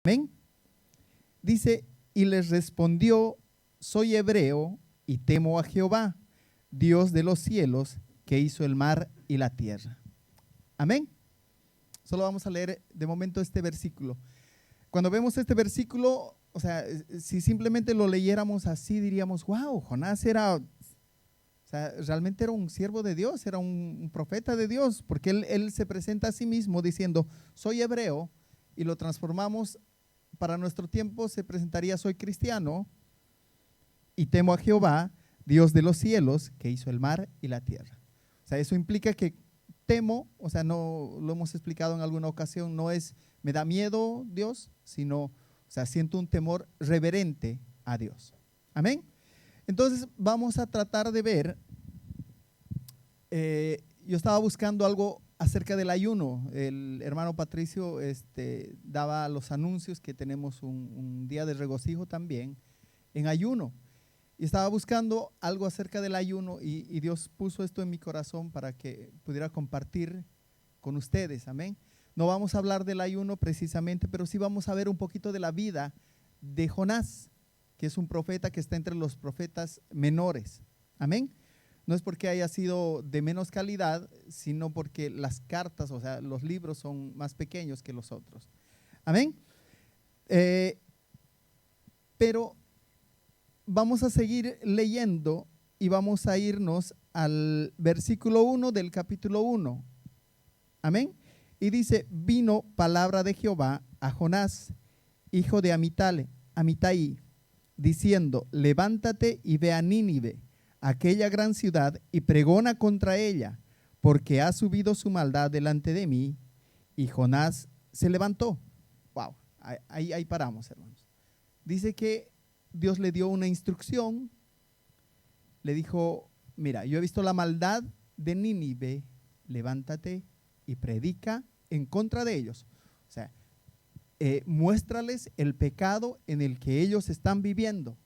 Amén. Dice, y les respondió, soy hebreo y temo a Jehová, Dios de los cielos, que hizo el mar y la tierra. Amén. Solo vamos a leer de momento este versículo. Cuando vemos este versículo, o sea, si simplemente lo leyéramos así, diríamos, wow, Jonás era, o sea, realmente era un siervo de Dios, era un profeta de Dios, porque él se presenta a sí mismo diciendo, soy hebreo, y lo transformamos para nuestro tiempo, se presentaría, soy cristiano, y temo a Jehová, Dios de los cielos, que hizo el mar y la tierra. O sea, eso implica que temo, o sea, no lo hemos explicado en alguna ocasión, no es me da miedo Dios, sino, o sea, siento un temor reverente a Dios. Amén. Entonces vamos a tratar de ver, yo estaba buscando algo acerca del ayuno. El hermano Patricio daba los anuncios que tenemos un día de regocijo también en ayuno. Y estaba buscando algo acerca del ayuno y Dios puso esto en mi corazón para que pudiera compartir con ustedes. Amén. No vamos a hablar del ayuno precisamente, pero sí vamos a ver un poquito de la vida de Jonás, que es un profeta que está entre los profetas menores. Amén. No es porque haya sido de menos calidad, sino porque las cartas, o sea, los libros son más pequeños que los otros. Amén. Pero vamos a seguir leyendo y vamos a irnos al versículo 1 del capítulo 1. Amén. Y dice, vino palabra de Jehová a Jonás, hijo de Amitai, diciendo, levántate y ve a Nínive, aquella gran ciudad, y pregona contra ella, porque ha subido su maldad delante de mí. Y Jonás se levantó. Wow, ahí paramos, hermanos. Dice que Dios le dio una instrucción, le dijo, mira, yo he visto la maldad de Nínive, levántate y predica en contra de ellos. O sea, muéstrales el pecado en el que ellos están viviendo.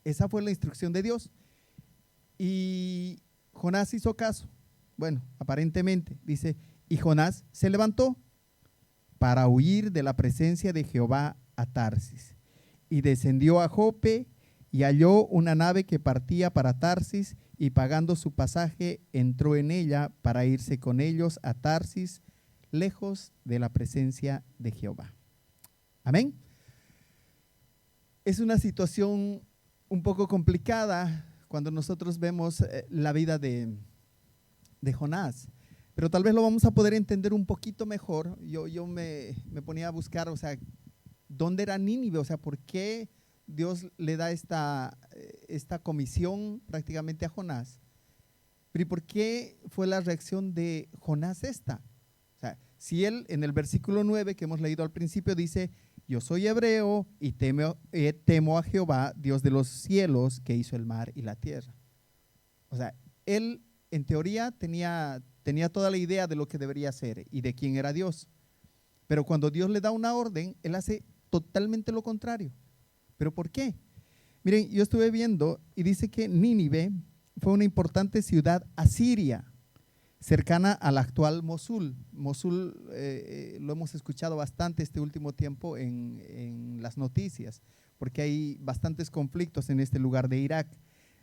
Esa fue la instrucción de Dios. Y Jonás hizo caso. Bueno, aparentemente, dice, y Jonás se levantó para huir de la presencia de Jehová a Tarsis. Y descendió a Jope y halló una nave que partía para Tarsis, y pagando su pasaje entró en ella para irse con ellos a Tarsis, lejos de la presencia de Jehová. Amén. Es una situación un poco complicada cuando nosotros vemos la vida de Jonás, pero tal vez lo vamos a poder entender un poquito mejor. Yo me ponía a buscar, o sea, ¿dónde era Nínive? O sea, ¿por qué Dios le da esta comisión prácticamente a Jonás? Pero ¿y por qué fue la reacción de Jonás esta? O sea, si él en el versículo 9 que hemos leído al principio dice, yo soy hebreo y temo a Jehová, Dios de los cielos, que hizo el mar y la tierra. O sea, él en teoría tenía toda la idea de lo que debería hacer y de quién era Dios. Pero cuando Dios le da una orden, él hace totalmente lo contrario. ¿Pero por qué? Miren, yo estuve viendo y dice que Nínive fue una importante ciudad asiria, cercana a la actual Mosul. Mosul lo hemos escuchado bastante este último tiempo en las noticias, porque hay bastantes conflictos en este lugar de Irak.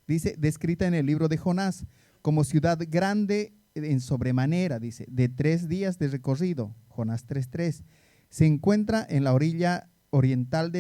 Dice, descrita en el libro de Jonás, como ciudad grande en sobremanera, dice, de 3 días de recorrido, Jonás 3:3. Se encuentra en la orilla oriental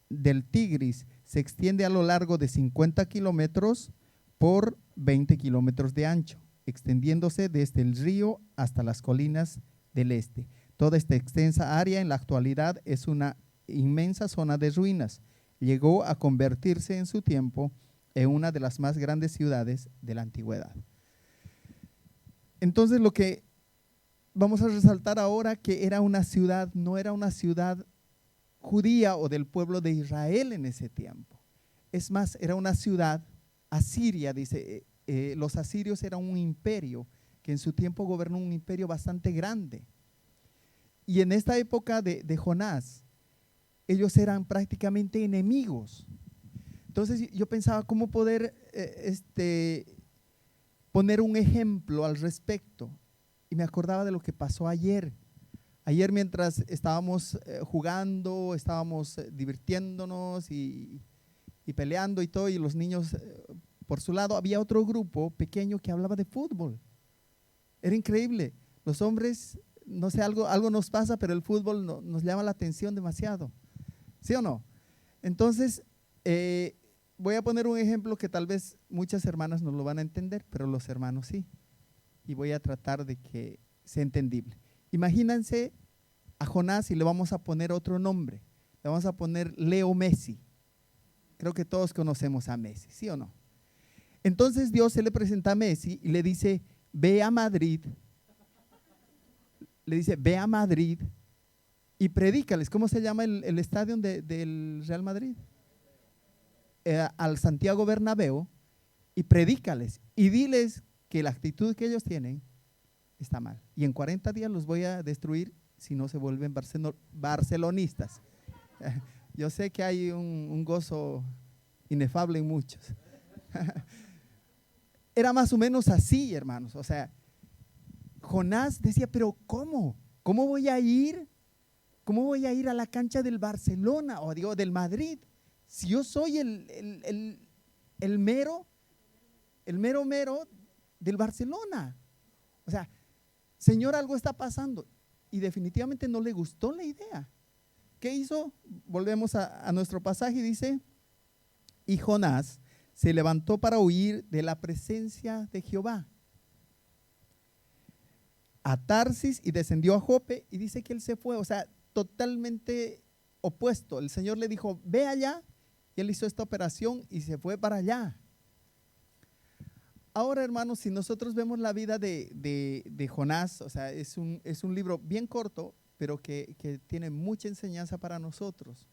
del Tigris, se extiende a lo largo de 50 kilómetros por 20 kilómetros de ancho, extendiéndose desde el río hasta las colinas del este. Toda esta extensa área en la actualidad es una inmensa zona de ruinas. Llegó a convertirse en su tiempo en una de las más grandes ciudades de la antigüedad. Entonces lo que vamos a resaltar ahora, que era una ciudad, no era una ciudad judía o del pueblo de Israel en ese tiempo. Es más, era una ciudad asiria, dice, los asirios eran un imperio que en su tiempo gobernó un imperio bastante grande. Y en esta época de Jonás, ellos eran prácticamente enemigos. Entonces yo pensaba cómo poder poner un ejemplo al respecto. Y me acordaba de lo que pasó ayer. Ayer mientras estábamos jugando, estábamos divirtiéndonos y peleando y todo, y los niños por su lado, había otro grupo pequeño que hablaba de fútbol. Era increíble. Los hombres, no sé, algo nos pasa, pero el fútbol nos llama la atención demasiado. ¿Sí o no? Entonces, voy a poner un ejemplo que tal vez muchas hermanas no lo van a entender, pero los hermanos sí. Y voy a tratar de que sea entendible. Imagínense a Jonás y le vamos a poner otro nombre. Le vamos a poner Leo Messi. Creo que todos conocemos a Messi, ¿sí o no? Entonces Dios se le presenta a Messi y le dice, ve a Madrid. Le dice, ve a Madrid y predícales. ¿Cómo se llama el estadio del Real Madrid? Al Santiago Bernabéu, y predícales y diles que la actitud que ellos tienen está mal. Y en 40 días los voy a destruir si no se vuelven barcelonistas. Yo sé que hay un gozo inefable en muchos. Era más o menos así, hermanos. O sea, Jonás decía, pero ¿cómo? ¿Cómo voy a ir? ¿Cómo voy a ir a la cancha del Barcelona o digo del Madrid? Si yo soy el mero del Barcelona. O sea, Señor, algo está pasando. Y definitivamente no le gustó la idea. ¿Qué hizo? Volvemos a nuestro pasaje y dice, y Jonás se levantó para huir de la presencia de Jehová a Tarsis y descendió a Jope, y dice que él se fue, o sea, totalmente opuesto. El Señor le dijo, ve allá, y él hizo esta operación y se fue para allá. Ahora, hermanos, si nosotros vemos la vida de Jonás, o sea, es un libro bien corto, pero que tiene mucha enseñanza para nosotros.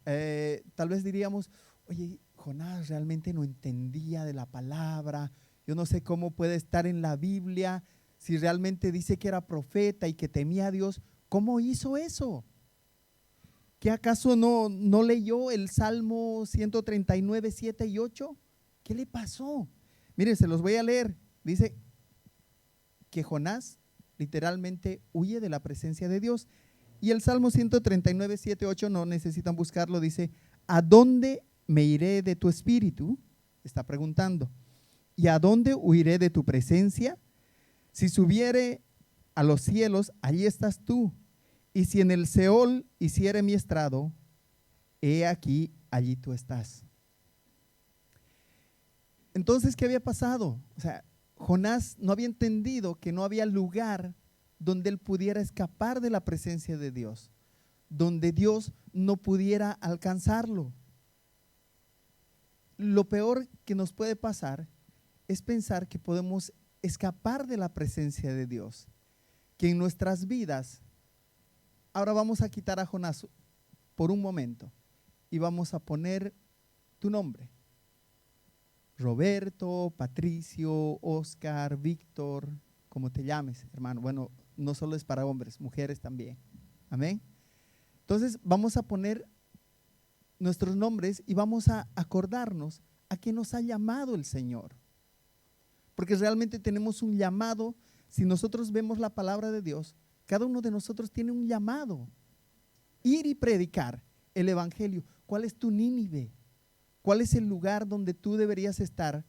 Tal vez diríamos, oye, Jonás realmente no entendía de la palabra, yo no sé cómo puede estar en la Biblia, si realmente dice que era profeta y que temía a Dios, ¿cómo hizo eso? ¿Qué acaso no leyó el Salmo 139, 7 y 8? ¿Qué le pasó? Miren, se los voy a leer. Dice que Jonás literalmente huye de la presencia de Dios. Y el Salmo 139, 7, 8, no necesitan buscarlo, dice, ¿a dónde me iré de tu espíritu? Está preguntando. ¿Y a dónde huiré de tu presencia? Si subiere a los cielos, allí estás tú. Y si en el Seol hiciere mi estrado, he aquí, allí tú estás. Entonces, ¿qué había pasado? O sea, Jonás no había entendido que no había lugar donde él pudiera escapar de la presencia de Dios, donde Dios no pudiera alcanzarlo. Lo peor que nos puede pasar es pensar que podemos escapar de la presencia de Dios, que en nuestras vidas, ahora vamos a quitar a Jonás por un momento y vamos a poner tu nombre. Roberto, Patricio, Oscar, Víctor, como te llames, hermano. Bueno, no solo es para hombres, mujeres también. Amén. Entonces vamos a poner nuestros nombres y vamos a acordarnos a qué nos ha llamado el Señor. Porque realmente tenemos un llamado. Si nosotros vemos la palabra de Dios, cada uno de nosotros tiene un llamado. Ir y predicar el evangelio. ¿Cuál es tu Nínive? ¿Cuál es el lugar donde tú deberías estar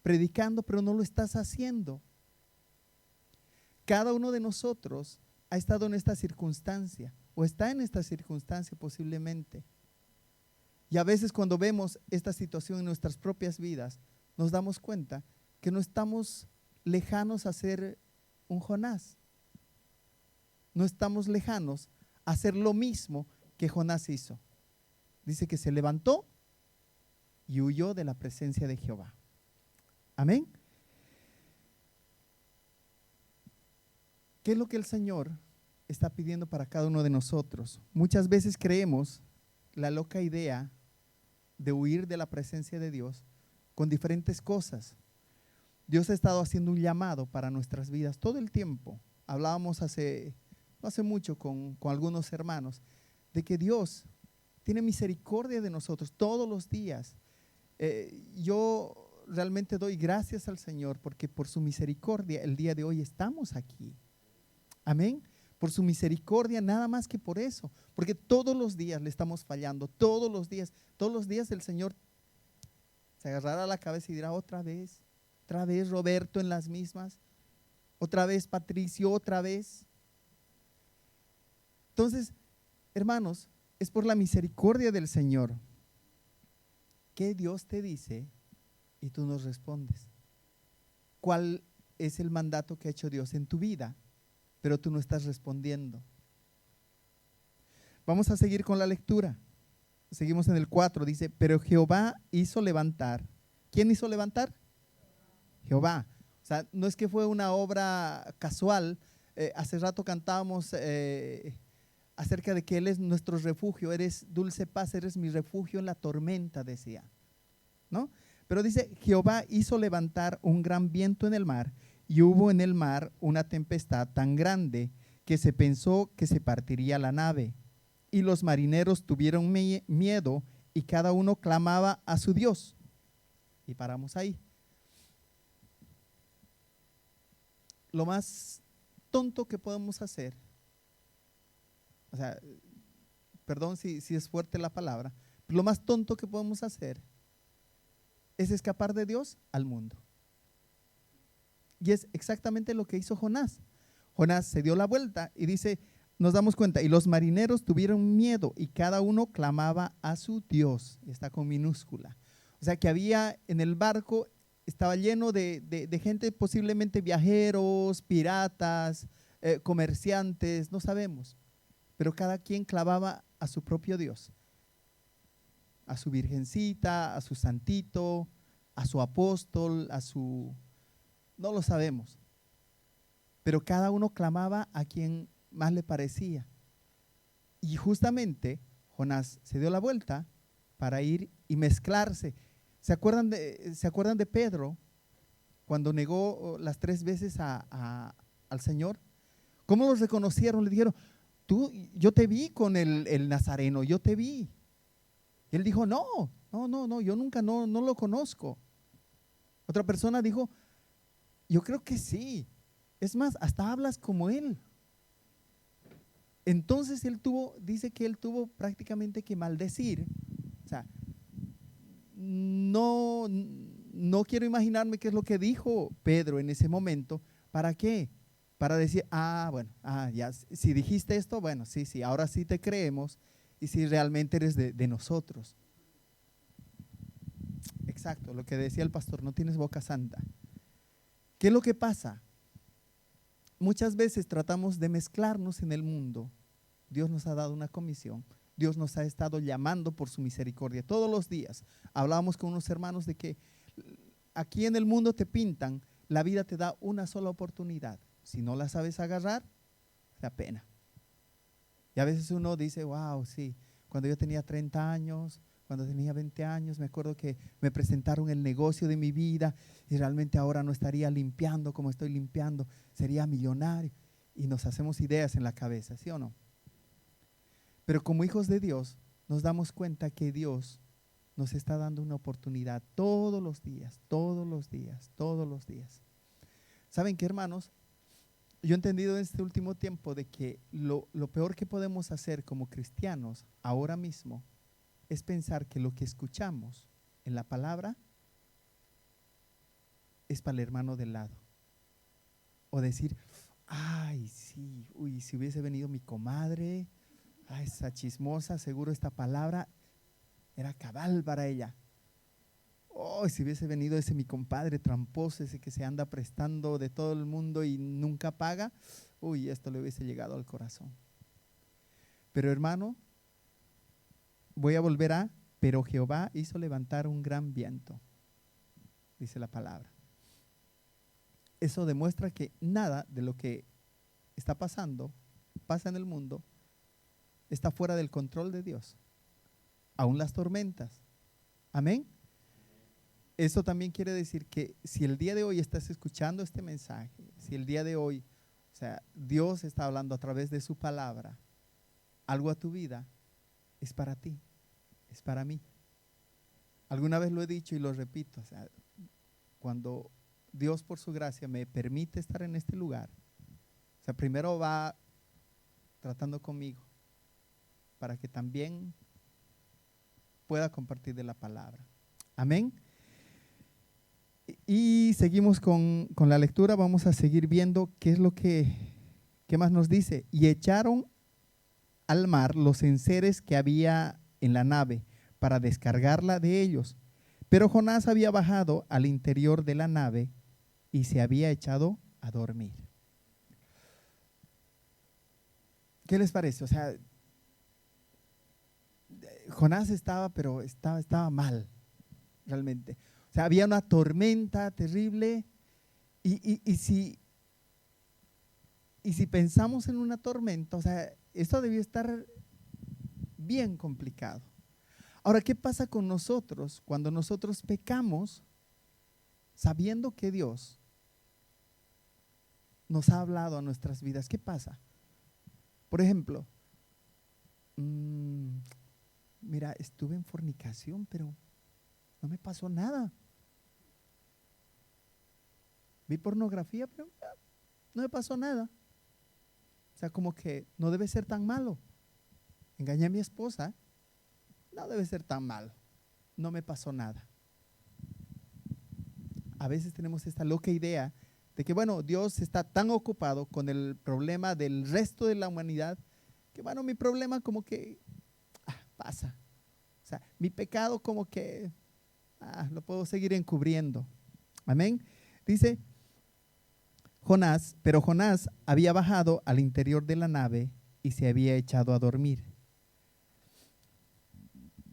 predicando, pero no lo estás haciendo? Cada uno de nosotros ha estado en esta circunstancia o está en esta circunstancia posiblemente. Y a veces cuando vemos esta situación en nuestras propias vidas, nos damos cuenta que no estamos lejanos a ser un Jonás. No estamos lejanos a hacer lo mismo que Jonás hizo. Dice que se levantó y huyó de la presencia de Jehová. Amén. ¿Qué es lo que el Señor está pidiendo para cada uno de nosotros? Muchas veces creemos la loca idea de huir de la presencia de Dios con diferentes cosas. Dios ha estado haciendo un llamado para nuestras vidas todo el tiempo. Hablábamos no hace mucho con algunos hermanos de que Dios tiene misericordia de nosotros todos los días. Yo realmente doy gracias al Señor porque por su misericordia el día de hoy estamos aquí. Amén. por su misericordia, nada más que por eso, porque todos los días le estamos fallando, todos los días el Señor se agarrará la cabeza y dirá otra vez Roberto en las mismas, otra vez Patricio, otra vez. Entonces, hermanos, es por la misericordia del Señor que Dios te dice y tú nos respondes. ¿Cuál es el mandato que ha hecho Dios en tu vida? Pero tú no estás respondiendo. Vamos a seguir con la lectura. Seguimos en el 4, dice, pero Jehová hizo levantar. ¿Quién hizo levantar? Jehová. O sea, no es que fue una obra casual. Hace rato cantábamos acerca de que Él es nuestro refugio. Eres dulce paz, eres mi refugio en la tormenta, decía, ¿no? Pero dice, Jehová hizo levantar un gran viento en el mar, y hubo en el mar una tempestad tan grande que se pensó que se partiría la nave. Y los marineros tuvieron miedo, y cada uno clamaba a su Dios. Y paramos ahí. Lo más tonto que podemos hacer, o sea, perdón si es fuerte la palabra, pero lo más tonto que podemos hacer es escapar de Dios al mundo. Y es exactamente lo que hizo Jonás. Jonás se dio la vuelta y dice, nos damos cuenta, y los marineros tuvieron miedo y cada uno clamaba a su Dios. Está con minúscula. O sea que había en el barco, estaba lleno de gente, posiblemente viajeros, piratas, comerciantes, no sabemos. Pero cada quien clamaba a su propio Dios. A su virgencita, a su santito, a su apóstol, a su... no lo sabemos. Pero cada uno clamaba a quien más le parecía. Y justamente Jonás se dio la vuelta para ir y mezclarse. ¿Se acuerdan de Pedro cuando negó las 3 veces al Señor? ¿Cómo los reconocieron? Le dijeron, yo te vi con el Nazareno, yo te vi. Y él dijo, no, yo nunca, no lo conozco. Otra persona dijo, yo creo que sí. Es más, hasta hablas como él. Entonces dice que él tuvo prácticamente que maldecir. O sea, no quiero imaginarme qué es lo que dijo Pedro en ese momento. ¿Para qué? Para decir, bueno, ya, si dijiste esto, bueno, sí, ahora sí te creemos y si realmente eres de nosotros. Exacto, lo que decía el pastor, no tienes boca santa. ¿Qué es lo que pasa? Muchas veces tratamos de mezclarnos en el mundo. Dios nos ha dado una comisión. Dios nos ha estado llamando por su misericordia todos los días. Hablábamos con unos hermanos de que aquí en el mundo te pintan, la vida te da una sola oportunidad. Si no la sabes agarrar, da pena. Y a veces uno dice, wow, sí, cuando yo tenía 30 años, cuando tenía 20 años, me acuerdo que me presentaron el negocio de mi vida y realmente ahora no estaría limpiando como estoy limpiando, sería millonario. Y nos hacemos ideas en la cabeza, ¿sí o no? Pero como hijos de Dios, nos damos cuenta que Dios nos está dando una oportunidad todos los días, todos los días, todos los días. ¿Saben qué, hermanos? Yo he entendido en este último tiempo de que lo peor que podemos hacer como cristianos ahora mismo es pensar que lo que escuchamos en la palabra es para el hermano del lado. O decir, ay, sí, uy, si hubiese venido mi comadre, esa chismosa, seguro esta palabra era cabal para ella. Oh, si hubiese venido ese mi compadre tramposo, ese que se anda prestando de todo el mundo y nunca paga, uy, esto le hubiese llegado al corazón. Pero hermano, voy a volver pero Jehová hizo levantar un gran viento, dice la palabra. Eso demuestra que nada de lo que está pasando, pasa en el mundo, está fuera del control de Dios. Aún las tormentas. Amén. Eso también quiere decir que si el día de hoy estás escuchando este mensaje, si el día de hoy, o sea, Dios está hablando a través de su palabra, algo a tu vida, es para ti, es para mí. Alguna vez lo he dicho y lo repito, o sea, cuando Dios por su gracia me permite estar en este lugar, o sea, primero va tratando conmigo para que también pueda compartir de la palabra. Amén. Y seguimos con la lectura. Vamos a seguir viendo qué es lo qué más nos dice. Y echaron al mar los enseres que había en la nave para descargarla de ellos. Pero Jonás había bajado al interior de la nave y se había echado a dormir. ¿Qué les parece? O sea, Jonás estaba mal, realmente. O sea, había una tormenta terrible y si pensamos en una tormenta, o sea, esto debió estar bien complicado. Ahora, ¿qué pasa con nosotros cuando nosotros pecamos sabiendo que Dios nos ha hablado a nuestras vidas? ¿Qué pasa? Por ejemplo, mira, estuve en fornicación, pero no me pasó nada. Vi pornografía, pero no me pasó nada. O sea, como que no debe ser tan malo. Engañé a mi esposa, no debe ser tan malo. No me pasó nada. A veces tenemos esta loca idea de que, bueno, Dios está tan ocupado con el problema del resto de la humanidad que, bueno, mi problema como que pasa. O sea, mi pecado como que lo puedo seguir encubriendo. Amén. Dice Jonás, pero Jonás había bajado al interior de la nave y se había echado a dormir.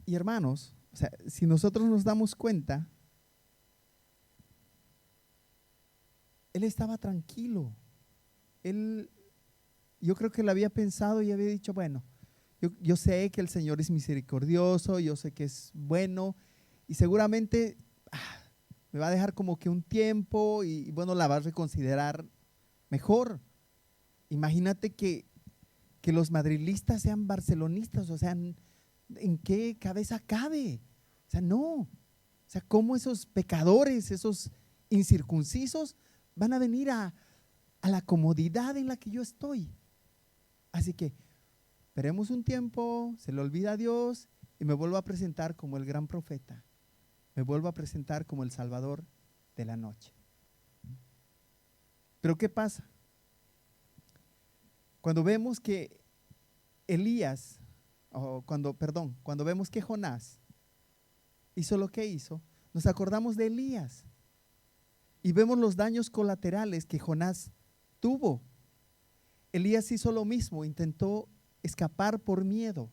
Y hermanos, o sea, si nosotros nos damos cuenta, él estaba tranquilo. Yo creo que él había pensado y había dicho, bueno, yo sé que el Señor es misericordioso, yo sé que es bueno y seguramente me va a dejar como que un tiempo y bueno, la va a reconsiderar mejor. Imagínate que los madrilistas sean barcelonistas, o sea, ¿en qué cabeza cabe? O sea, no. O sea, ¿cómo esos pecadores, esos incircuncisos van a venir a la comodidad en la que yo estoy? Así que esperemos un tiempo, se le olvida a Dios y me vuelvo a presentar como el gran profeta. Me vuelvo a presentar como el Salvador de la noche. Pero ¿qué pasa? Cuando vemos que cuando vemos que Jonás hizo lo que hizo, nos acordamos de Elías y vemos los daños colaterales que Jonás tuvo. Elías hizo lo mismo, intentó escapar por miedo.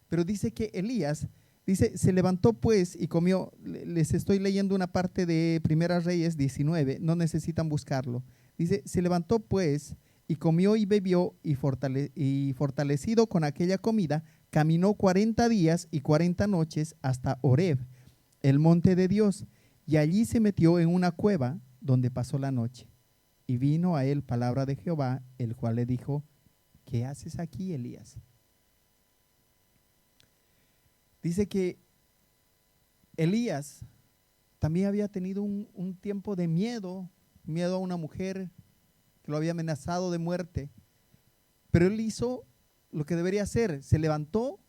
Pero dice que Elías, se levantó pues y comió. Les estoy leyendo una parte de Primera Reyes 19, no necesitan buscarlo. Dice, se levantó pues y comió y bebió y fortalecido con aquella comida, caminó 40 días y 40 noches hasta Horeb, el monte de Dios, y allí se metió en una cueva donde pasó la noche. Y vino a él palabra de Jehová, el cual le dijo, ¿qué haces aquí, Elías? Dice que Elías también había tenido un tiempo de miedo a una mujer que lo había amenazado de muerte, pero él hizo lo que debería hacer, se levantó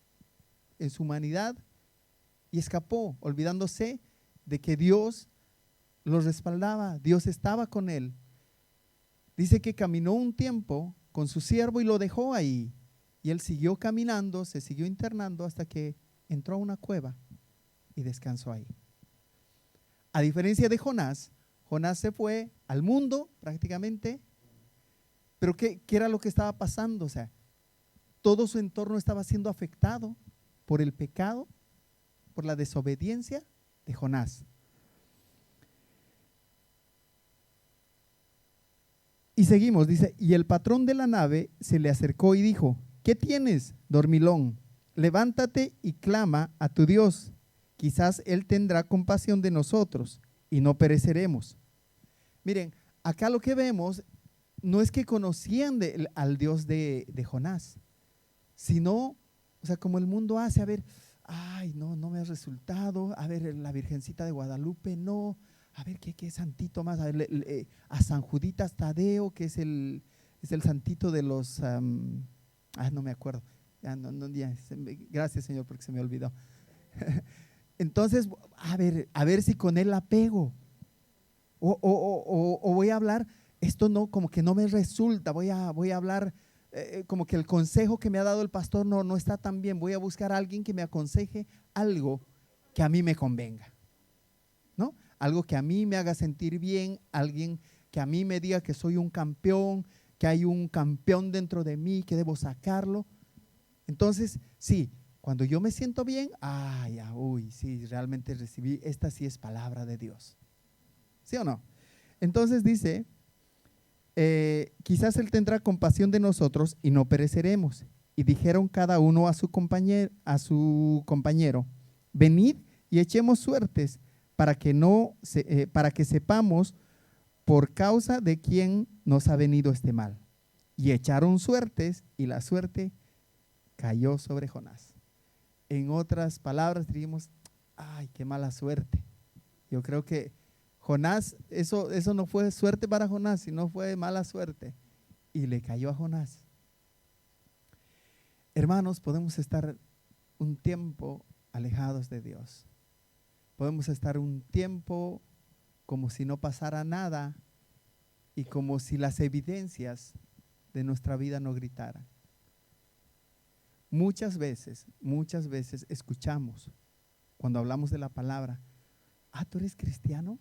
en su humanidad y escapó, olvidándose de que Dios lo respaldaba, Dios estaba con él. Dice que caminó un tiempo con su siervo y lo dejó ahí, y él siguió caminando, se siguió internando hasta que entró a una cueva y descansó ahí. A diferencia de Jonás, Jonás se fue al mundo prácticamente, pero ¿qué era lo que estaba pasando? O sea, todo su entorno estaba siendo afectado por el pecado, por la desobediencia de Jonás. Y seguimos, dice, y el patrón de la nave se le acercó y dijo, ¿qué tienes, dormilón? Levántate y clama a tu Dios. Quizás Él tendrá compasión de nosotros y no pereceremos. Miren, acá lo que vemos no es que conocían al Dios de Jonás, sino, o sea, como el mundo hace, a ver, ay, no me ha resultado, a ver, la Virgencita de Guadalupe, no, a ver, ¿qué santito más? A ver, a San Juditas Tadeo, que es Es el santito de los, no me acuerdo. Gracias, Señor, porque se me olvidó. Entonces, a ver si con él la pego. O voy a hablar, esto no, como que no me resulta, voy a hablar, como que el consejo que me ha dado el pastor no está tan bien, voy a buscar a alguien que me aconseje algo que a mí me convenga, ¿no? Algo que a mí me haga sentir bien, alguien que a mí me diga que soy un campeón, que hay un campeón dentro de mí, que debo sacarlo. Entonces, sí, cuando yo me siento bien, sí, realmente recibí, esta sí es palabra de Dios. ¿Sí o no? Entonces dice, quizás Él tendrá compasión de nosotros y no pereceremos. Y dijeron cada uno a su compañero, venid y echemos suertes para que sepamos por causa de quién nos ha venido este mal. Y echaron suertes y la suerte cayó sobre Jonás. En otras palabras diríamos, ay, qué mala suerte. Yo creo que Jonás, eso no fue suerte para Jonás, sino fue mala suerte. Y le cayó a Jonás. Hermanos, podemos estar un tiempo alejados de Dios. Podemos estar un tiempo como si no pasara nada y como si las evidencias de nuestra vida no gritaran. Muchas veces escuchamos cuando hablamos de la palabra, ¿tú eres cristiano?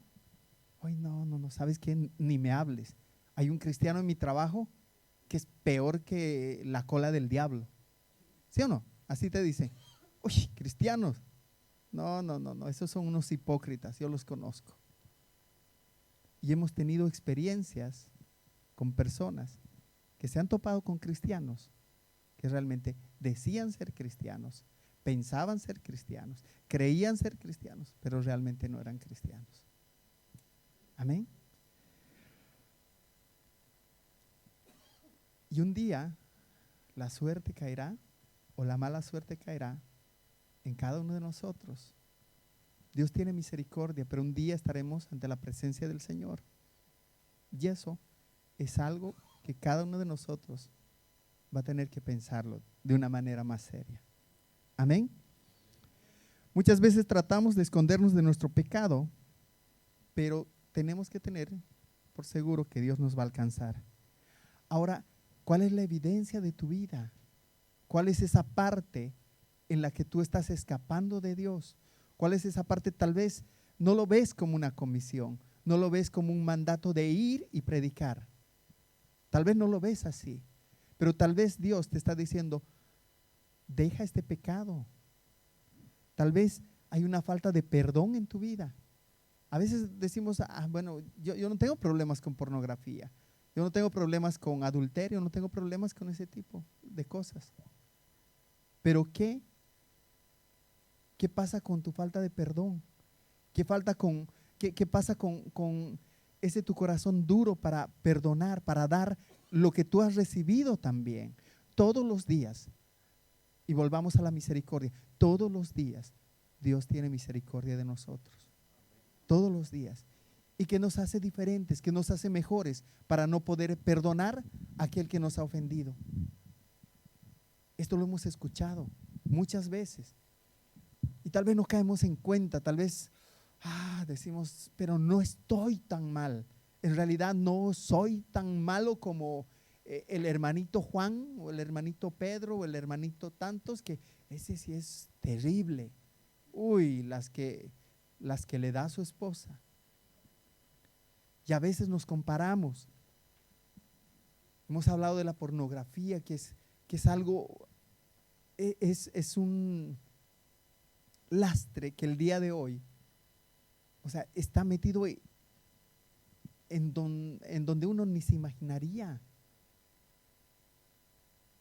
Ay, no, ¿sabes qué? Ni me hables. Hay un cristiano en mi trabajo que es peor que la cola del diablo. ¿Sí o no? Así te dicen, uy, cristianos. No, esos son unos hipócritas, yo los conozco. Y hemos tenido experiencias con personas que se han topado con cristianos que realmente decían ser cristianos, pensaban ser cristianos, creían ser cristianos, pero realmente no eran cristianos. Amén. Y un día la suerte caerá o la mala suerte caerá en cada uno de nosotros. Dios tiene misericordia, pero un día estaremos ante la presencia del Señor. Y eso es algo que cada uno de nosotros va a tener que pensarlo de una manera más seria. Amén. Muchas veces tratamos de escondernos de nuestro pecado, pero tenemos que tener por seguro que Dios nos va a alcanzar. Ahora, ¿cuál es la evidencia de tu vida? ¿Cuál es esa parte en la que tú estás escapando de Dios? ¿Cuál es esa parte? Tal vez no lo ves como una comisión, no lo ves como un mandato de ir y predicar. Tal vez no lo ves así, pero tal vez Dios te está diciendo, deja este pecado. Tal vez hay una falta de perdón en tu vida. A veces decimos, bueno, yo no tengo problemas con pornografía, yo no tengo problemas con adulterio, no tengo problemas con ese tipo de cosas. Pero ¿qué pasa con tu falta de perdón? ¿Qué pasa con ese tu corazón duro para perdonar, para dar lo que tú has recibido también? Todos los días, y volvamos a la misericordia, todos los días Dios tiene misericordia de nosotros. Todos los días. Y que nos hace diferentes, que nos hace mejores para no poder perdonar a aquel que nos ha ofendido. Esto lo hemos escuchado muchas veces. Y tal vez no caemos en cuenta, tal vez decimos, pero no estoy tan mal. En realidad no soy tan malo como el hermanito Juan o el hermanito Pedro o el hermanito tantos, que ese sí es terrible. Uy, las que le da a su esposa. Y a veces nos comparamos. Hemos hablado de la pornografía, que es algo, es un lastre que el día de hoy, está metido en donde uno ni se imaginaría.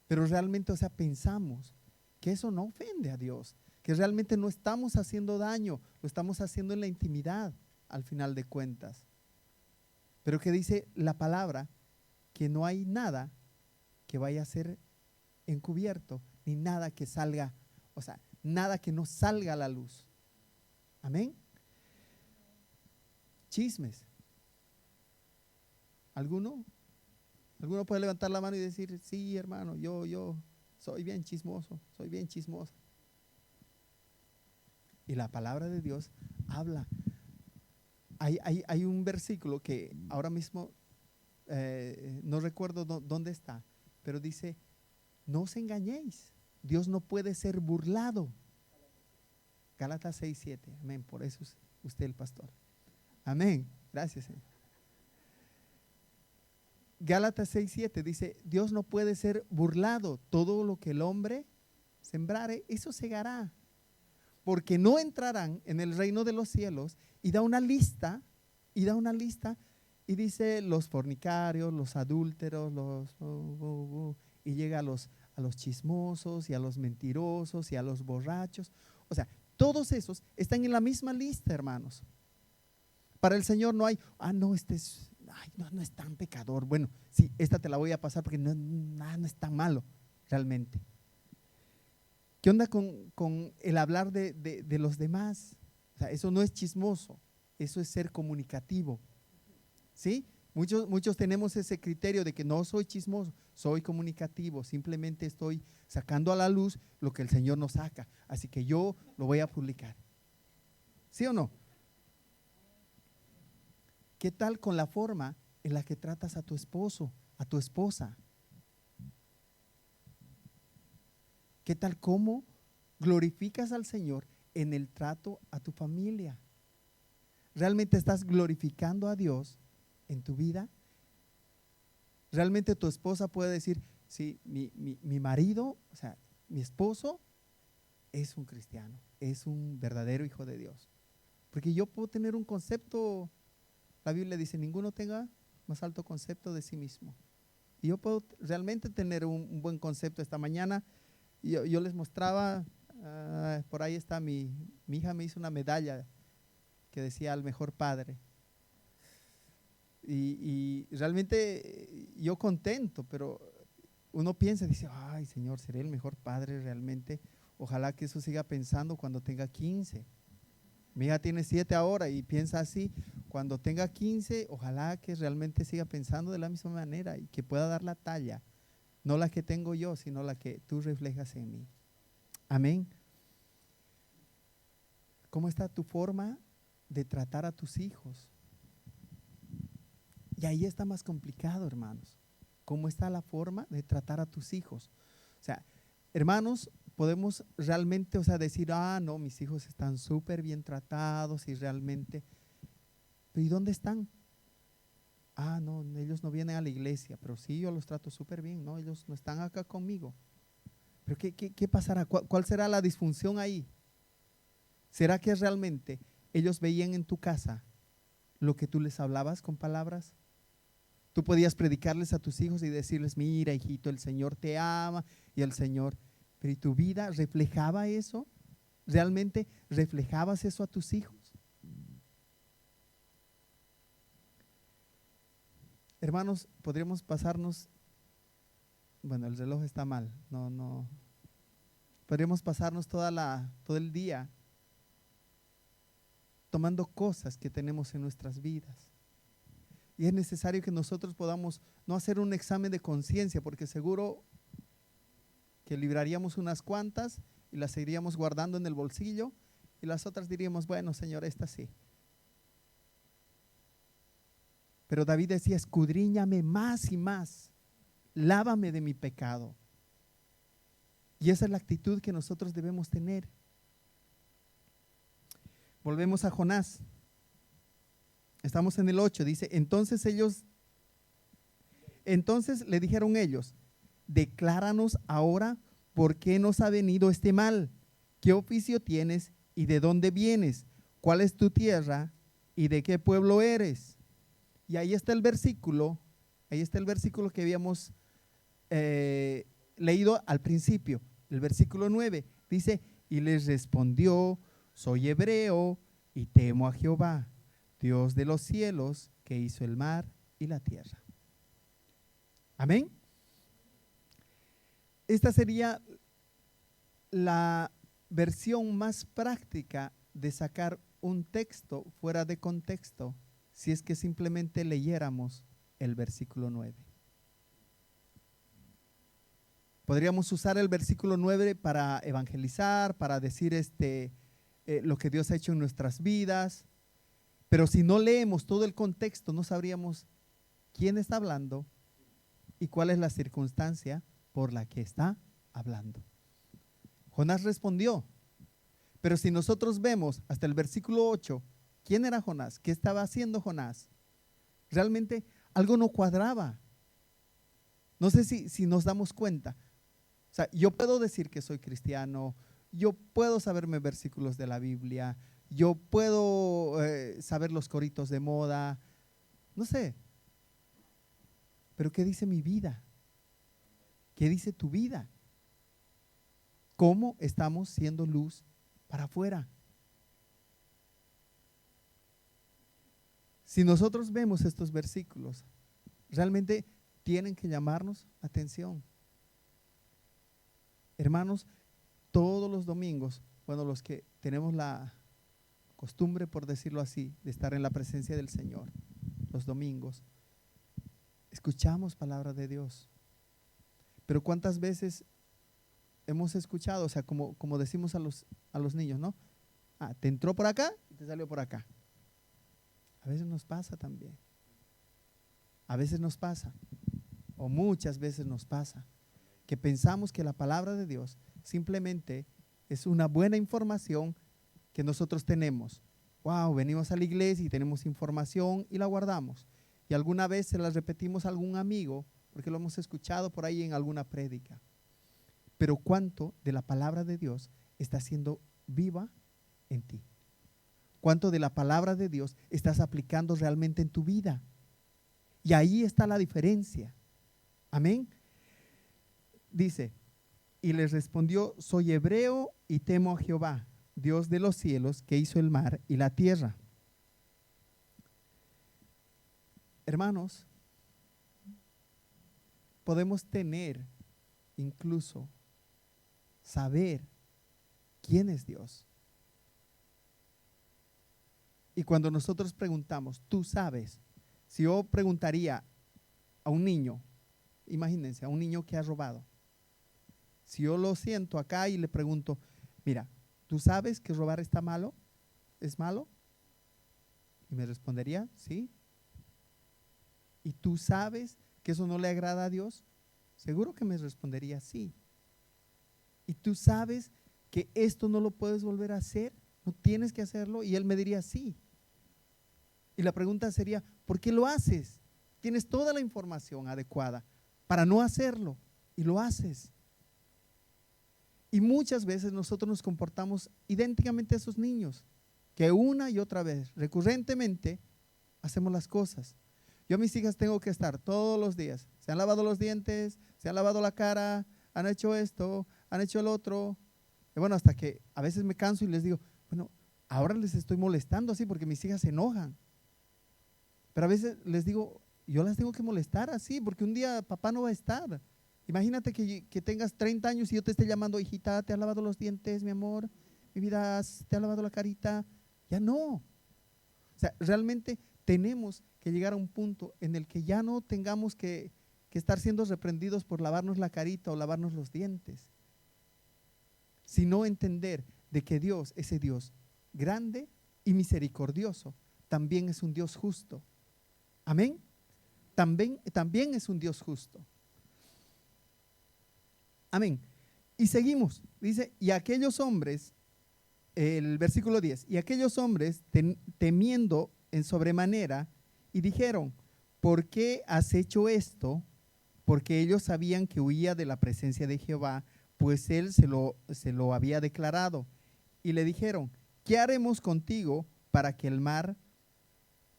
Pero realmente, pensamos que eso no ofende a Dios, que realmente no estamos haciendo daño, lo estamos haciendo en la intimidad, al final de cuentas. Pero que dice la palabra que no hay nada que vaya a ser encubierto, ni nada que salga, nada que no salga a la luz. Amén. Chismes. ¿Alguno? Alguno puede levantar la mano y decir, sí, hermano, yo soy bien chismoso, soy bien chismosa. Y la palabra de Dios habla. Hay un versículo que ahora mismo no recuerdo dónde está, pero dice, no os engañéis, Dios no puede ser burlado. Gálatas 6:7, amén, por eso es usted el pastor. Amén, gracias, Señor. Gálatas 6:7 dice, Dios no puede ser burlado, todo lo que el hombre sembrare, eso segará, porque no entrarán en el reino de los cielos. Y da una lista, y dice los fornicarios, los adúlteros, y llega a los chismosos y a los mentirosos y a los borrachos. O sea, todos esos están en la misma lista, hermanos. Para el Señor no hay, no, no es tan pecador. Bueno, sí, esta te la voy a pasar porque no es tan malo realmente. ¿Qué onda con el hablar de los demás? O sea, eso no es chismoso, eso es ser comunicativo. ¿Sí? Muchos tenemos ese criterio de que no soy chismoso, soy comunicativo, simplemente estoy sacando a la luz lo que el Señor nos saca, así que yo lo voy a publicar. ¿Sí o no? ¿Qué tal con la forma en la que tratas a tu esposo, a tu esposa? ¿Qué tal cómo glorificas al Señor en el trato a tu familia? ¿Realmente estás glorificando a Dios en tu vida? ¿Realmente tu esposa puede decir, sí, mi marido, o sea, mi esposo es un cristiano, es un verdadero hijo de Dios? Porque yo puedo tener un concepto, la Biblia dice, ninguno tenga más alto concepto de sí mismo. Y yo puedo realmente tener un buen concepto. Esta mañana yo les mostraba, por ahí está mi hija me hizo una medalla que decía al mejor padre. Y realmente yo contento, pero uno piensa, dice, ay Señor, seré el mejor padre realmente. Ojalá que eso siga pensando cuando tenga 15. Mi hija tiene 7 ahora y piensa así. Cuando tenga 15, ojalá que realmente siga pensando de la misma manera y que pueda dar la talla. No la que tengo yo, sino la que tú reflejas en mí. Amén. ¿Cómo está tu forma de tratar a tus hijos? Y ahí está más complicado, hermanos. ¿Cómo está la forma de tratar a tus hijos? O sea, hermanos, podemos realmente, o sea, decir, no, mis hijos están súper bien tratados y realmente, pero ¿y dónde están? No, ellos no vienen a la iglesia, pero sí, yo los trato súper bien, ¿no? Ellos no están acá conmigo. Pero ¿qué pasará? ¿Cuál será la disfunción ahí? ¿Será que realmente ellos veían en tu casa lo que tú les hablabas con palabras? Tú podías predicarles a tus hijos y decirles, mira, hijito, el Señor te ama y el Señor, pero ¿y tu vida reflejaba eso? ¿Realmente reflejabas eso a tus hijos? Hermanos, podríamos pasarnos, bueno, el reloj está mal, no, podríamos pasarnos todo el día tomando cosas que tenemos en nuestras vidas. Y es necesario que nosotros podamos no hacer un examen de conciencia, porque seguro que libraríamos unas cuantas y las seguiríamos guardando en el bolsillo y las otras diríamos, bueno, Señor, esta sí. Pero David decía, escudriñame más y más, lávame de mi pecado. Y esa es la actitud que nosotros debemos tener. Volvemos a Jonás. Estamos en el 8, dice, entonces le dijeron ellos, decláranos ahora por qué nos ha venido este mal, qué oficio tienes y de dónde vienes, cuál es tu tierra y de qué pueblo eres. Y ahí está el versículo que habíamos leído al principio, el versículo 9, dice, y les respondió, soy hebreo y temo a Jehová, Dios de los cielos, que hizo el mar y la tierra. Amén. Esta sería la versión más práctica de sacar un texto fuera de contexto, si es que simplemente leyéramos el versículo 9. Podríamos usar el versículo 9 para evangelizar, para decir lo que Dios ha hecho en nuestras vidas. Pero si no leemos todo el contexto, no sabríamos quién está hablando y cuál es la circunstancia por la que está hablando. Jonás respondió, pero si nosotros vemos hasta el versículo 8, ¿quién era Jonás? ¿Qué estaba haciendo Jonás? Realmente algo no cuadraba. No sé si nos damos cuenta. O sea, yo puedo decir que soy cristiano, yo puedo saberme versículos de la Biblia, yo puedo saber los coritos de moda, no sé. Pero ¿qué dice mi vida? ¿Qué dice tu vida? ¿Cómo estamos siendo luz para afuera? Si nosotros vemos estos versículos, realmente tienen que llamarnos la atención. Hermanos, todos los domingos, bueno, los que tenemos la costumbre, por decirlo así, de estar en la presencia del Señor, los domingos, escuchamos palabra de Dios. Pero ¿cuántas veces hemos escuchado? O sea, como decimos a los niños, ¿no? Te entró por acá y te salió por acá. A veces nos pasa también. A veces nos pasa, o muchas veces nos pasa, que pensamos que la palabra de Dios simplemente es una buena información que nosotros tenemos. Wow, venimos a la iglesia y tenemos información y la guardamos. Y alguna vez se la repetimos a algún amigo porque lo hemos escuchado por ahí en alguna prédica. Pero ¿cuánto de la palabra de Dios está siendo viva en ti? ¿Cuánto de la palabra de Dios estás aplicando realmente en tu vida? Y ahí está la diferencia. Amén. Dice, y les respondió, soy hebreo y temo a Jehová, Dios de los cielos, que hizo el mar y la tierra. Hermanos, podemos tener, incluso saber quién es Dios. Y cuando nosotros preguntamos, tú sabes, si yo preguntaría a un niño, imagínense, a un niño que ha robado, si yo lo siento acá y le pregunto, mira, ¿tú sabes que robar está malo? ¿Es malo? Y me respondería, sí. ¿Y tú sabes que eso no le agrada a Dios? Seguro que me respondería, sí. ¿Y tú sabes que esto no lo puedes volver a hacer? ¿No tienes que hacerlo? Y él me diría, sí. Y la pregunta sería, ¿por qué lo haces? Tienes toda la información adecuada para no hacerlo y lo haces. Y muchas veces nosotros nos comportamos idénticamente a esos niños, que una y otra vez, recurrentemente, hacemos las cosas. Yo a mis hijas tengo que estar todos los días. Se han lavado los dientes, se han lavado la cara, han hecho esto, han hecho el otro. Y bueno, hasta que a veces me canso y les digo, bueno, ahora les estoy molestando así porque mis hijas se enojan. Pero a veces les digo, yo las tengo que molestar así porque un día papá no va a estar. Imagínate que tengas 30 años y yo te esté llamando, hijita, ¿te has lavado los dientes, mi amor? Mi vida, ¿te has lavado la carita? Ya no. O sea, realmente tenemos que llegar a un punto en el que ya no tengamos que estar siendo reprendidos por lavarnos la carita o lavarnos los dientes, sino entender de que Dios, ese Dios grande y misericordioso, también es un Dios justo. Amén. También es un Dios justo. Amén. Y seguimos. Dice, y aquellos hombres, el versículo 10, y aquellos hombres temiendo en sobremanera y dijeron, ¿por qué has hecho esto? Porque ellos sabían que huía de la presencia de Jehová, pues él se lo había declarado. Y le dijeron, ¿qué haremos contigo para que el mar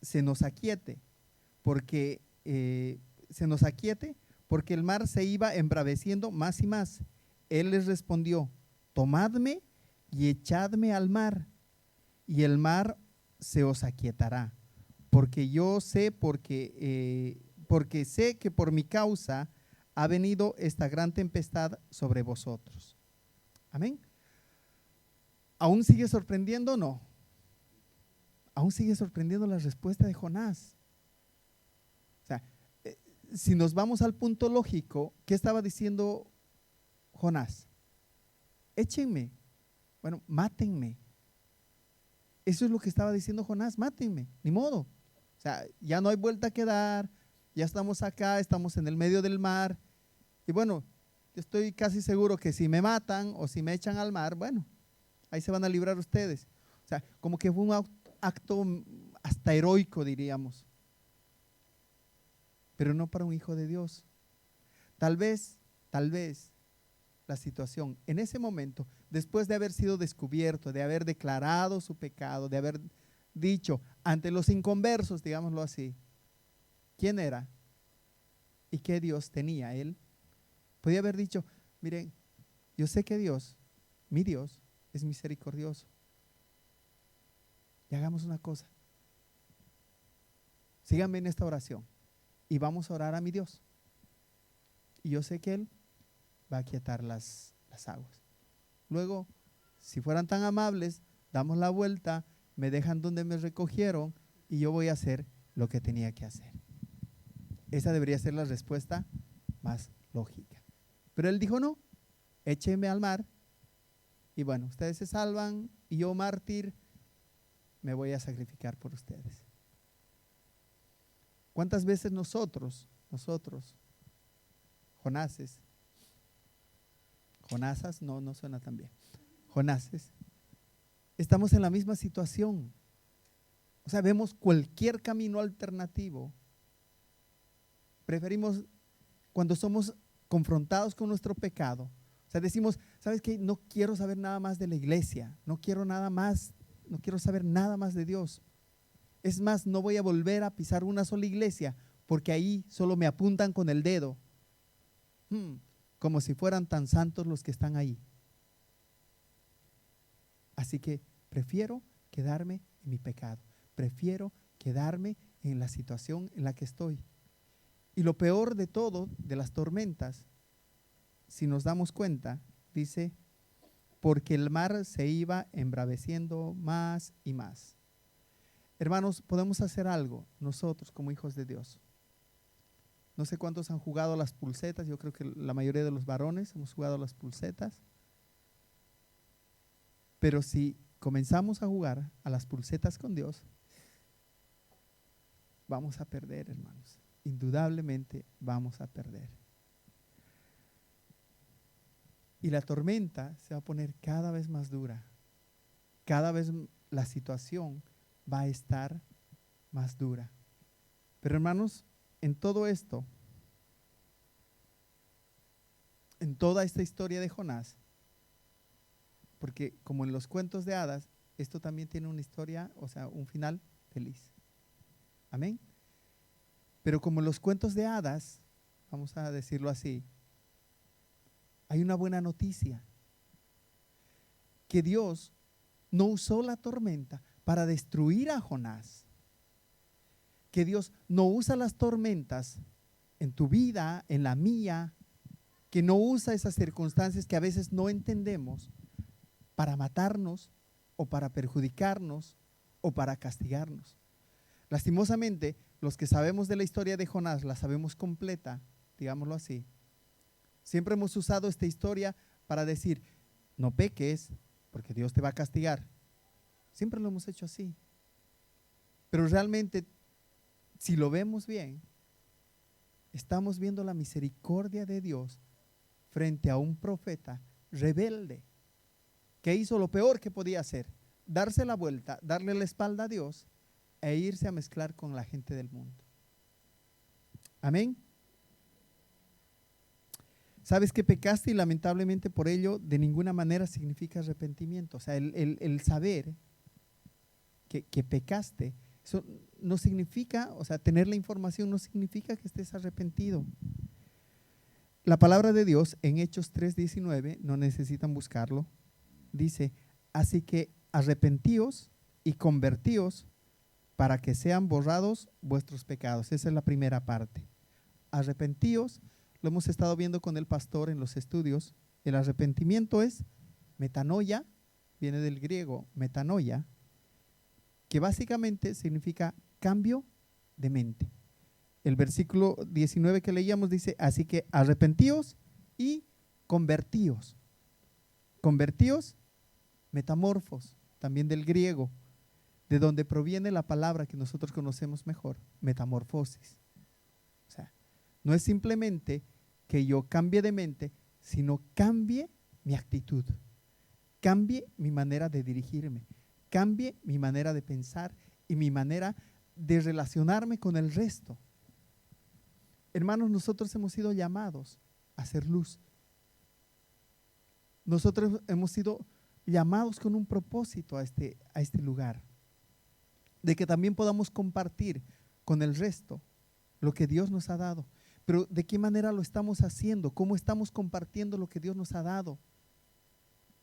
se nos aquiete? Porque porque el mar se iba embraveciendo más y más. Él les respondió, tomadme y echadme al mar, y el mar se os aquietará, porque yo sé, porque sé que por mi causa ha venido esta gran tempestad sobre vosotros. Amén. ¿Aún sigue sorprendiendo o no? Aún sigue sorprendiendo la respuesta de Jonás. O sea, si nos vamos al punto lógico, ¿qué estaba diciendo Jonás, échenme, bueno, mátenme. Eso es lo que estaba diciendo Jonás, mátenme, ni modo. O sea, ya no hay vuelta que dar, ya estamos acá, estamos en el medio del mar. Y bueno, yo estoy casi seguro que si me matan o si me echan al mar, bueno, ahí se van a librar ustedes. O sea, como que fue un acto hasta heroico, diríamos. Pero no para un hijo de Dios. Tal vez la situación en ese momento, después de haber sido descubierto, de haber declarado su pecado, de haber dicho ante los inconversos, digámoslo así, quién era y qué Dios tenía él, podía haber dicho, miren, yo sé que Dios, mi Dios, es misericordioso. Y hagamos una cosa, síganme en esta oración y vamos a orar a mi Dios. Y yo sé que Él va a aquietar las aguas. Luego, si fueran tan amables, damos la vuelta, me dejan donde me recogieron y yo voy a hacer lo que tenía que hacer. Esa debería ser la respuesta más lógica. Pero él dijo no, échenme al mar y bueno, ustedes se salvan y yo, mártir, me voy a sacrificar por ustedes. ¿Cuántas veces nosotros, Jonasas, no suena tan bien, Jonases, estamos en la misma situación? O sea, vemos cualquier camino alternativo. Preferimos, cuando somos confrontados con nuestro pecado, o sea, decimos, ¿sabes qué? No quiero saber nada más de la iglesia, no quiero saber nada más de Dios. Es más, no voy a volver a pisar una sola iglesia, porque ahí solo me apuntan con el dedo, como si fueran tan santos los que están ahí. Así que prefiero quedarme en mi pecado, prefiero quedarme en la situación en la que estoy. Y lo peor de todo, de las tormentas, si nos damos cuenta, dice, porque el mar se iba embraveciendo más y más. Hermanos, podemos hacer algo nosotros como hijos de Dios. No sé cuántos han jugado a las pulsetas, yo creo que la mayoría de los varones hemos jugado a las pulsetas. Pero si comenzamos a jugar a las pulsetas con Dios, vamos a perder, hermanos. Indudablemente vamos a perder. Y la tormenta se va a poner cada vez más dura. Cada vez la situación va a estar más dura. Pero hermanos, en todo esto, en toda esta historia de Jonás, porque como en los cuentos de hadas, esto también tiene una historia, o sea, un final feliz. Amén. Pero como en los cuentos de hadas, vamos a decirlo así, hay una buena noticia, que Dios no usó la tormenta para destruir a Jonás, que Dios no usa las tormentas en tu vida, en la mía, que no usa esas circunstancias que a veces no entendemos para matarnos o para perjudicarnos o para castigarnos. Lastimosamente, los que sabemos de la historia de Jonás, la sabemos completa, digámoslo así. Siempre hemos usado esta historia para decir, no peques porque Dios te va a castigar. Siempre lo hemos hecho así. Pero realmente, si lo vemos bien, estamos viendo la misericordia de Dios frente a un profeta rebelde que hizo lo peor que podía hacer, darse la vuelta, darle la espalda a Dios e irse a mezclar con la gente del mundo. Amén. Sabes que pecaste y lamentablemente por ello de ninguna manera significa arrepentimiento. O sea, el saber que pecaste, eso no significa, o sea, tener la información no significa que estés arrepentido. La palabra de Dios en Hechos 3:19, no necesitan buscarlo, dice, así que arrepentíos y convertíos para que sean borrados vuestros pecados. Esa es la primera parte. Arrepentíos, lo hemos estado viendo con el pastor en los estudios. El arrepentimiento es metanoia, viene del griego metanoia, que básicamente significa cambio de mente. El versículo 19 que leíamos dice, así que arrepentíos y convertíos. Convertíos, metamorfos, también del griego, de donde proviene la palabra que nosotros conocemos mejor, metamorfosis. O sea, no es simplemente que yo cambie de mente, sino cambie mi actitud, cambie mi manera de dirigirme, cambie mi manera de pensar y mi manera de relacionarme con el resto. Hermanos, nosotros hemos sido llamados a hacer luz. Nosotros hemos sido llamados con un propósito a este lugar, de que también podamos compartir con el resto lo que Dios nos ha dado. Pero ¿de qué manera lo estamos haciendo? ¿Cómo estamos compartiendo lo que Dios nos ha dado?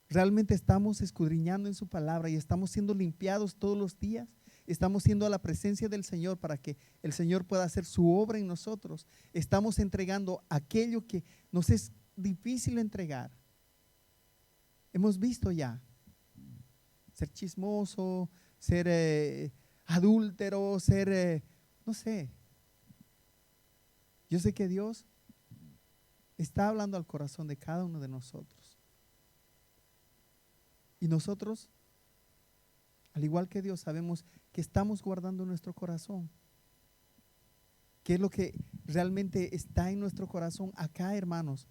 ¿Realmente estamos escudriñando en su palabra y estamos siendo limpiados todos los días? ¿Estamos siendo a la presencia del Señor para que el Señor pueda hacer su obra en nosotros? ¿Estamos entregando aquello que nos es difícil entregar? Hemos visto ya ser chismoso, ser adúltero, ser, no sé. Yo sé que Dios está hablando al corazón de cada uno de nosotros. Y nosotros, al igual que Dios, sabemos que estamos guardando nuestro corazón. ¿Qué es lo que realmente está en nuestro corazón acá, hermanos?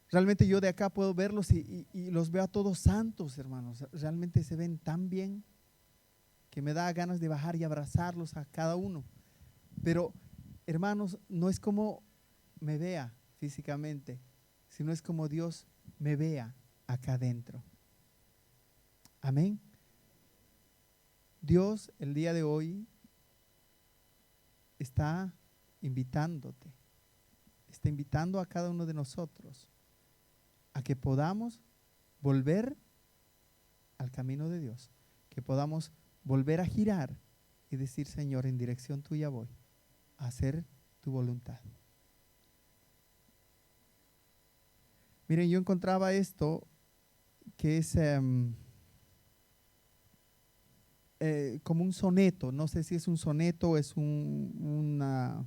Realmente yo de acá puedo verlos y los veo a todos santos, hermanos. Realmente se ven tan bien que me da ganas de bajar y abrazarlos a cada uno. Pero, hermanos, no es como me vea físicamente, sino es como Dios me vea acá adentro. Amén. Dios el día de hoy está invitándote, está invitando a cada uno de nosotros a que podamos volver al camino de Dios, que podamos volver a girar y decir: Señor, en dirección tuya voy a hacer tu voluntad. Miren, yo encontraba esto que es como un soneto. No sé si es un soneto o es una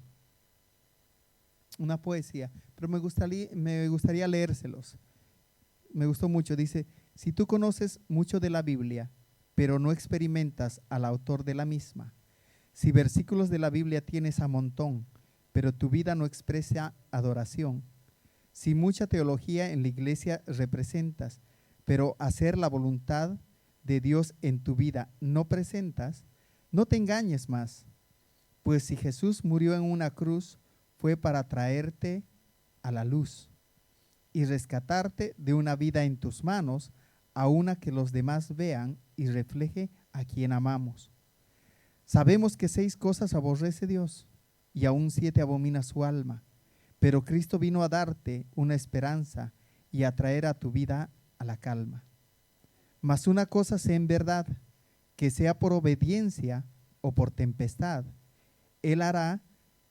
poesía, pero me gustaría leérselos. Me gustó mucho. Dice: si tú conoces mucho de la Biblia, pero no experimentas al autor de la misma, si versículos de la Biblia tienes a montón, pero tu vida no expresa adoración, si mucha teología en la iglesia representas, pero hacer la voluntad de Dios en tu vida no presentas, no te engañes más, pues si Jesús murió en una cruz, fue para traerte a la luz y rescatarte de una vida en tus manos a una que los demás vean y refleje a quien amamos. Sabemos que 6 cosas aborrece Dios y aún 7 abomina su alma, pero Cristo vino a darte una esperanza y a traer a tu vida a la calma. Mas una cosa sé en verdad, que sea por obediencia o por tempestad, Él hará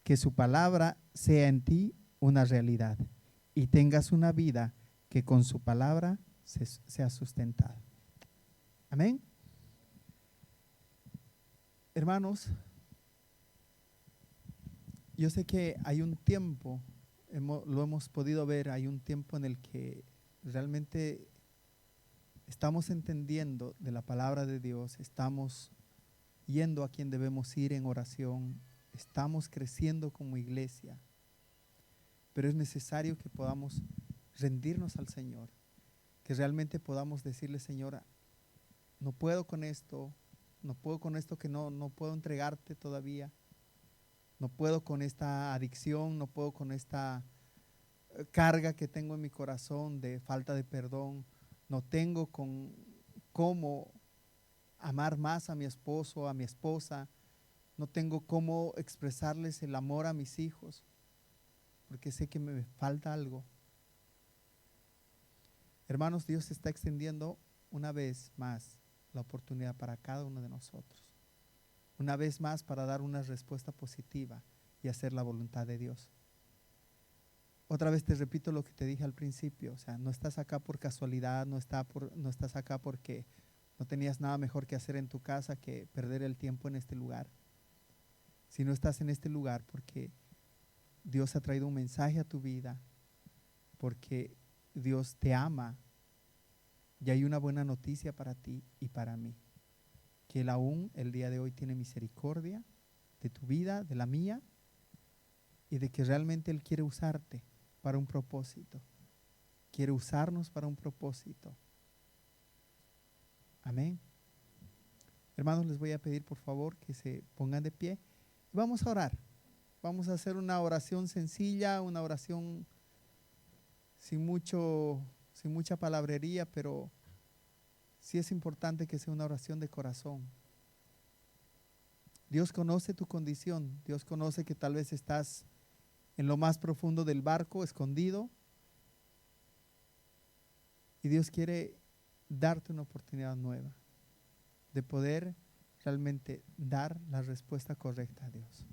que su palabra sea en ti una realidad y tengas una vida que con su palabra sea sustentada. Amén. Hermanos, yo sé que hay un tiempo, lo hemos podido ver, hay un tiempo en el que realmente estamos entendiendo de la palabra de Dios, estamos yendo a quien debemos ir en oración, estamos creciendo como iglesia, pero es necesario que podamos rendirnos al Señor, que realmente podamos decirle: Señora, no puedo con esto que no puedo entregarte todavía, no puedo con esta adicción, no puedo con esta carga que tengo en mi corazón de falta de perdón, no tengo con cómo amar más a mi esposo, a mi esposa, no tengo cómo expresarles el amor a mis hijos, porque sé que me falta algo. Hermanos, Dios está extendiendo una vez más la oportunidad para cada uno de nosotros, una vez más para dar una respuesta positiva y hacer la voluntad de Dios. Otra vez te repito lo que te dije al principio, o sea, no estás acá por casualidad, no estás acá porque no tenías nada mejor que hacer en tu casa que perder el tiempo en este lugar. Si no estás en este lugar porque Dios ha traído un mensaje a tu vida, porque Dios te ama y hay una buena noticia para ti y para mí, que Él aún el día de hoy tiene misericordia de tu vida, de la mía, y de que realmente Él quiere usarte para un propósito, quiere usarnos para un propósito. Amén. Hermanos, les voy a pedir por favor que se pongan de pie y vamos a orar. Vamos a hacer una oración sencilla, una oración sin mucha palabrería, pero sí es importante que sea una oración de corazón. Dios conoce tu condición, Dios conoce que tal vez estás en lo más profundo del barco, escondido, y Dios quiere darte una oportunidad nueva de poder realmente dar la respuesta correcta a Dios.